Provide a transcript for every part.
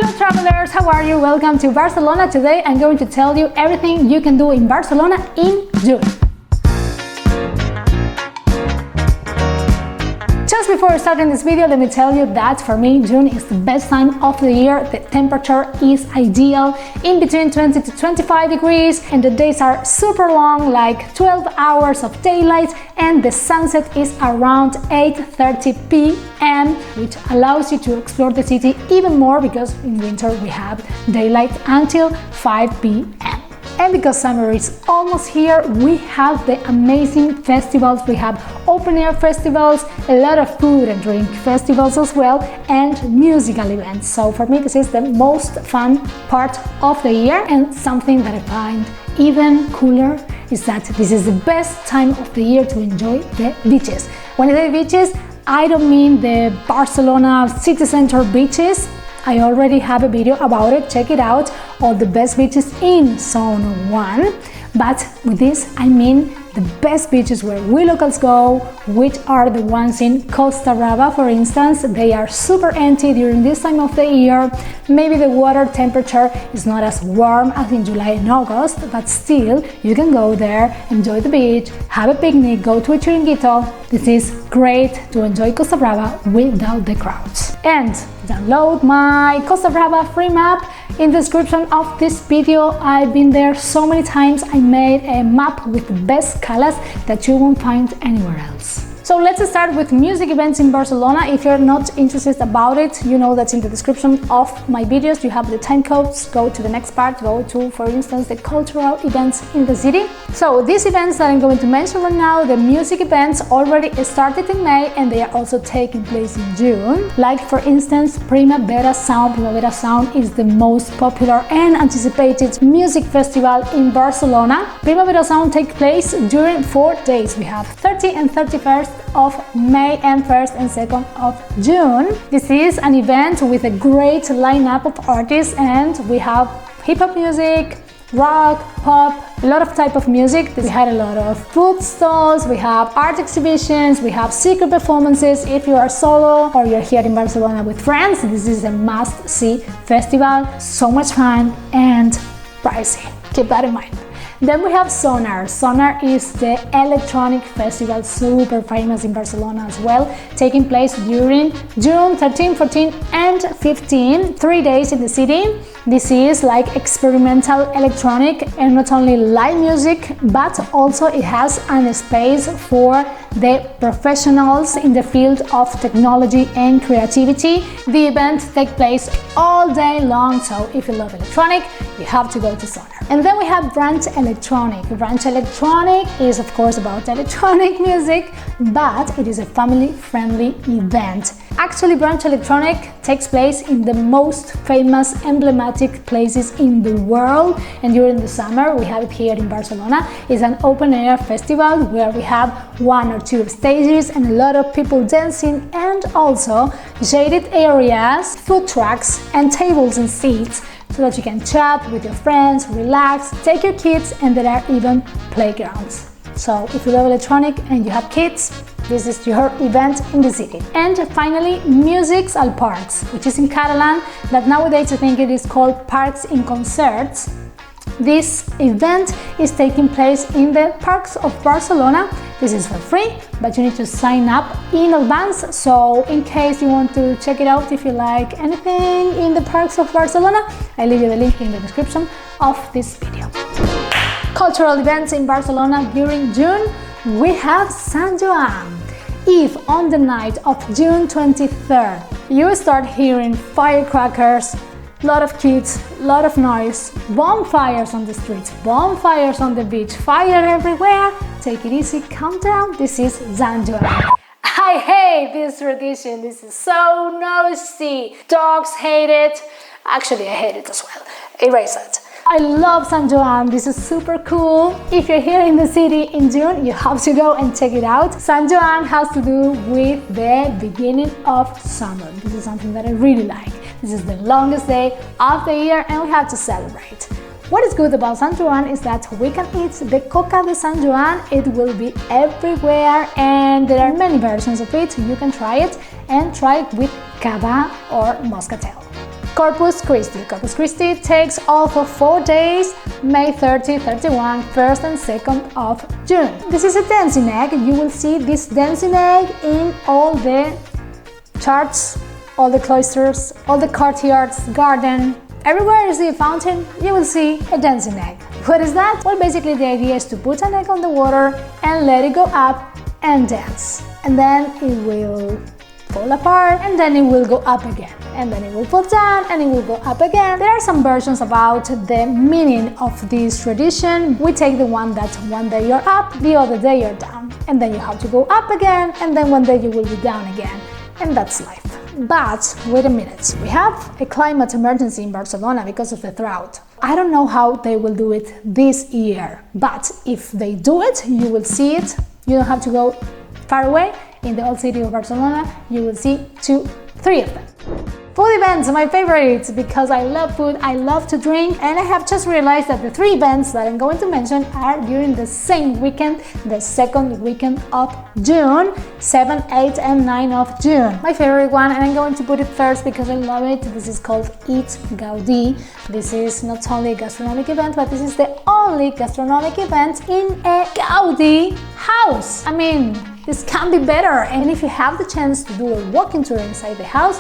Hello travelers, how are you? Welcome to Barcelona. Today I'm going to tell you everything you can do in Barcelona in June. Just before starting this video, let me tell you that for me, June is the best time of the year. The temperature is ideal, in between 20 to 25 degrees, and the days are super long, like 12 hours of daylight, and the sunset is around 8:30 p.m., which allows you to explore the city even more because in winter we have daylight until 5 p.m. And because summer is almost here, we have the amazing festivals. We have open-air festivals, a lot of food and drink festivals as well, and musical events. So for me, this is the most fun part of the year, and something that I find even cooler is that this is the best time of the year to enjoy the beaches. When I say beaches, I don't mean the Barcelona city center beaches. I already have a video about it, check it out, all the best beaches in Zone 1. But with this, I mean the best beaches where we locals go, which are the ones in Costa Brava, for instance. They are super empty during this time of the year. Maybe the water temperature is not as warm as in July and August, but still, you can go there, enjoy the beach, have a picnic, go to a chiringuito. This is great to enjoy Costa Brava without the crowds. And download my Costa Brava free map in the description of this video. I've been there so many times. I made a map with the best calas that you won't find anywhere else. So let's start with music events in Barcelona. If you're not interested about it, you know that's in the description of my videos. You have the time codes. Go to the next part. Go to, for instance, the cultural events in the city. So these events that I'm going to mention right now, the music events already started in May and they are also taking place in June. Like for instance, Primavera Sound. Primavera Sound is the most popular and anticipated music festival in Barcelona. Primavera Sound takes place during 4 days. We have 30 and 31st of May and 1st and 2nd of June. This is an event with a great lineup of artists, and we have hip-hop music, rock, pop, a lot of type of music. We had a lot of food stalls, we have art exhibitions, we have secret performances. If you are solo or you're here in Barcelona with friends, this is a must-see festival. So much fun and pricey. Keep that in mind. Then we have Sonar. Sonar is the electronic festival, super famous in Barcelona as well, taking place during June 13, 14 and 15, 3 days in the city. This is like experimental electronic and not only live music, but also it has a space for the professionals in the field of technology and creativity. The event takes place all day long, so if you love electronic, you have to go to Sonar. And then we have Branch Electronic. Branch Electronic is of course about electronic music, but it is a family-friendly event. Actually, Branch Electronic takes place in the most famous, emblematic places in the world, and during the summer we have it here in Barcelona. It's an open-air festival where we have 1 or 2 stages and a lot of people dancing, and also shaded areas, food trucks and tables and seats so that you can chat with your friends, relax, take your kids, and there are even playgrounds. So if you love electronic and you have kids, this is your event in the city. And finally, Musics al Parcs, which is in Catalan, that nowadays I think it is called Parcs in Concerts. This event is taking place in the parks of Barcelona. This is for free, but you need to sign up in advance. So in case you want to check it out, if you like anything in the parks of Barcelona, I leave you the link in the description of this video. Cultural events in Barcelona during June. We have Sant Joan. If on the night of June 23rd you start hearing firecrackers, lot of kids, lot of noise, bonfires on the streets, bonfires on the beach, fire everywhere, take it easy, calm down. This is Sant Joan. I hate this tradition. This is so noisy. Dogs hate it. Actually, I hate it as well. Erase it. I love Sant Joan. This is super cool. If you're here in the city in June, you have to go and check it out. Sant Joan has to do with the beginning of summer. This is something that I really like. This is the longest day of the year and we have to celebrate. What is good about Sant Joan is that we can eat the coca de Sant Joan. It will be everywhere and there are many versions of it. You can try it and try it with cava or moscatel. Corpus Christi. Corpus Christi takes all for 4 days, May 30, 31, 1st and 2nd of June. This is a dancing egg. You will see this dancing egg in all the churches, all the cloisters, all the courtyards, garden. Everywhere you see a fountain, you will see a dancing egg. What is that? Well, basically the idea is to put an egg on the water and let it go up and dance. And then it will fall apart, and then it will go up again. And then it will fall down, and it will go up again. There are some versions about the meaning of this tradition. We take the one that one day you're up, the other day you're down. And then you have to go up again, and then one day you will be down again. And that's life. But wait a minute, we have a climate emergency in Barcelona because of the drought. I don't know how they will do it this year, but if they do it, you will see it. You don't have to go far away. In the old city of Barcelona, you will see 2, 3 of them. Food events are my favorites because I love food, I love to drink, and I have just realized that the 3 events that I'm going to mention are during the same weekend, the 2nd weekend of June, 7, 8 and 9 of June. My favorite one, and I'm going to put it first because I love it, this is called Eat Gaudí. This is not only a gastronomic event, but this is the only gastronomic event in a Gaudí house. I mean, this can be better, and if you have the chance to do a walking tour inside the house,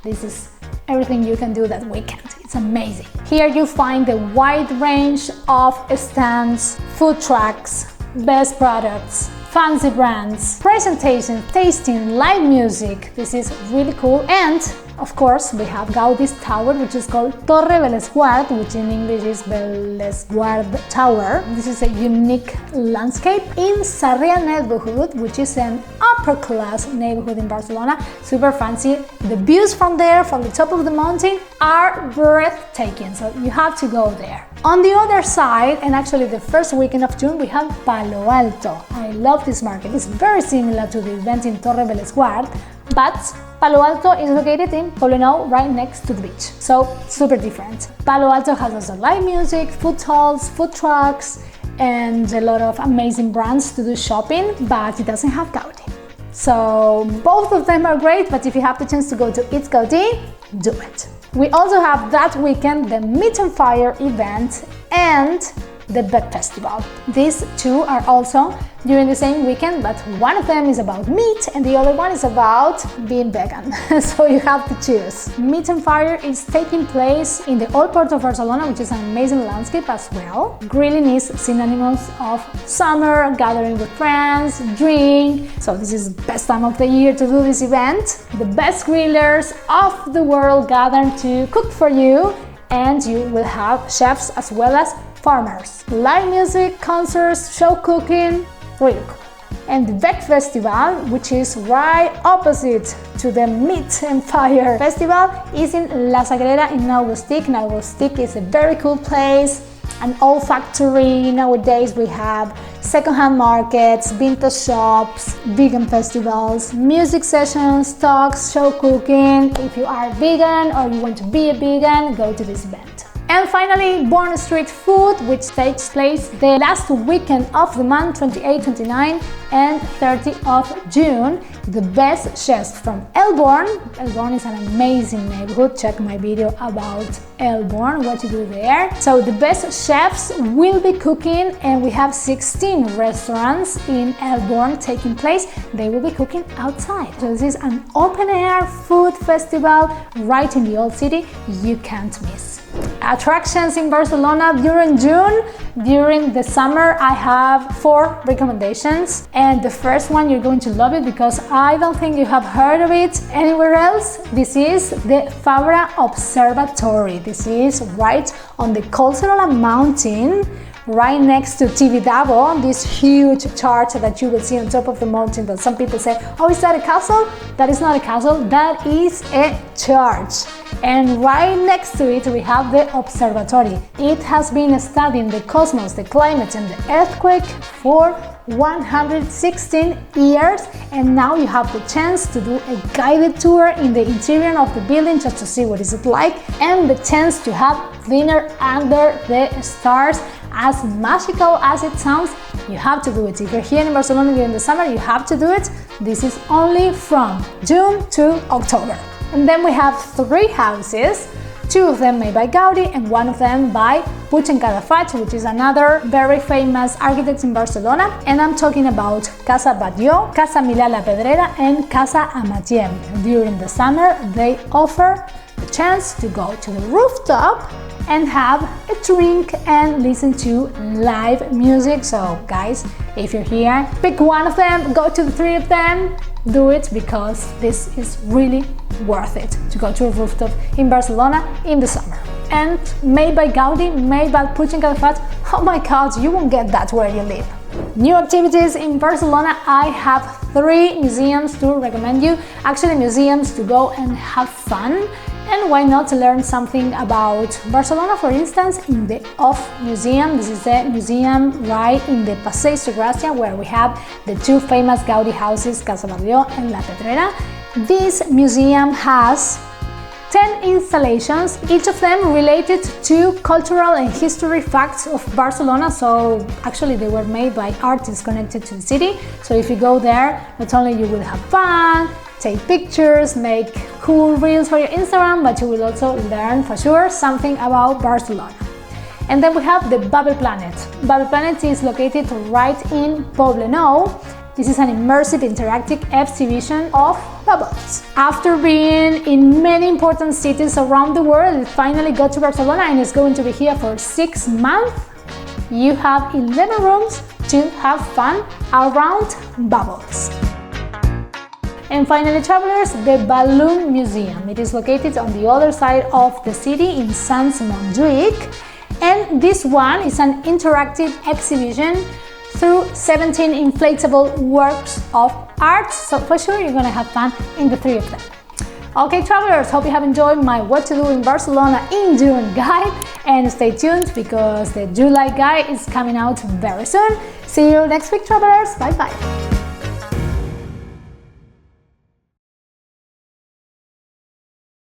this is everything you can do that weekend. It's amazing. Here you find a wide range of stands, food trucks, best products, fancy brands, presentations, tasting, live music. This is really cool. And of course, we have Gaudí's tower, which is called Torre Bellesguard, which in English is Bellesguard Tower. This is a unique landscape in Sarrià neighborhood, which is an upper-class neighborhood in Barcelona, super fancy. The views from there, from the top of the mountain, are breathtaking, so you have to go there. On the other side, and actually the first weekend of June, we have Palo Alto. I love this market. It's very similar to the event in Torre Bellesguard, but Palo Alto is located in Poblenou, right next to the beach, so super different. Palo Alto has also live music, food halls, food trucks, and a lot of amazing brands to do shopping, but it doesn't have Gaudí. So both of them are great, but if you have the chance to go to Eat Gaudí, do it. We also have that weekend the Meat and Fire event and the Veg Festival. These 2 are also during the same weekend, but one of them is about meat and the other one is about being vegan. So you have to choose. Meat and Fire is taking place in the old port of Barcelona, which is an amazing landscape as well. Grilling is synonymous of summer, gathering with friends, drink. So this is the best time of the year to do this event. The best grillers of the world gather to cook for you, and you will have chefs as well as farmers. Live music, concerts, show cooking, really cool. And the Veg Festival, which is right opposite to the Meat and Fire Festival, is in La Sagrera in Augustic. Now, Augustic is a very cool place, an old factory. Nowadays we have second-hand markets, vintage shops, vegan festivals, music sessions, talks, show cooking. If you are vegan or you want to be a vegan, go to this event. And finally, Born Street Food, which takes place the last weekend of the month, 28, 29 and 30 of June. The best chefs from Elborn. Elborn is an amazing neighborhood. Check my video about Elborn, what to do there. So the best chefs will be cooking, and we have 16 restaurants in Elborn taking place. They will be cooking outside. So this is an open-air food festival right in the old city. You can't miss. Attractions in Barcelona during June. During the summer, I have 4 recommendations, and the first one you're going to love it because I don't think you have heard of it anywhere else. This is the Fabra Observatory. This is right on the Collserola mountain, right next to Tibidabo, this huge church that you will see on top of the mountain that some people say, oh, is that a castle? That is not a castle, that is a church. And right next to it we have the observatory. It has been studying the cosmos, the climate and the earthquake for 116 years, and now you have the chance to do a guided tour in the interior of the building just to see what is it like, and the chance to have dinner under the stars. As magical as it sounds, you have to do it. If you're here in Barcelona during the summer, you have to do it. This is only from June to October. And then we have 3 houses, 2 of them made by Gaudí and 1 of them by Puig i Cadafalch, which is another very famous architect in Barcelona. And I'm talking about Casa Batlló, Casa Milà la Pedrera and Casa Amatllem. During the summer, they offer the chance to go to the rooftop and have a drink and listen to live music. So guys, if you're here, pick one of them, go to the 3 of them, do it, because this is really worth it to go to a rooftop in Barcelona in the summer. And made by Gaudí, made by Puig i Cadafalch, oh my god, you won't get that where you live. New activities in Barcelona, I have 3 museums to recommend you, actually museums to go and have fun. And why not learn something about Barcelona, for instance, in the OFF Museum. This is the museum right in the Passeig de Gràcia, where we have the 2 famous Gaudí houses, Casa Batlló and La Pedrera. This museum has 10 installations, each of them related to cultural and history facts of Barcelona. So actually they were made by artists connected to the city. So if you go there, not only you will have fun, take pictures, make cool reels for your Instagram, but you will also learn for sure something about Barcelona. And then we have the Bubble Planet. Bubble Planet is located right in Poblenou. This is an immersive interactive exhibition of bubbles. After being in many important cities around the world, it finally got to Barcelona and is going to be here for 6 months. You have 11 rooms to have fun around bubbles. And finally, travelers, the Balloon Museum. It is located on the other side of the city in Sants-Montjuïc. And this one is an interactive exhibition through 17 inflatable works of art. So for sure, you're gonna have fun in the 3 of them. Okay, travelers, hope you have enjoyed my What to Do in Barcelona in June guide. And stay tuned because the July guide is coming out very soon. See you next week, travelers. Bye bye.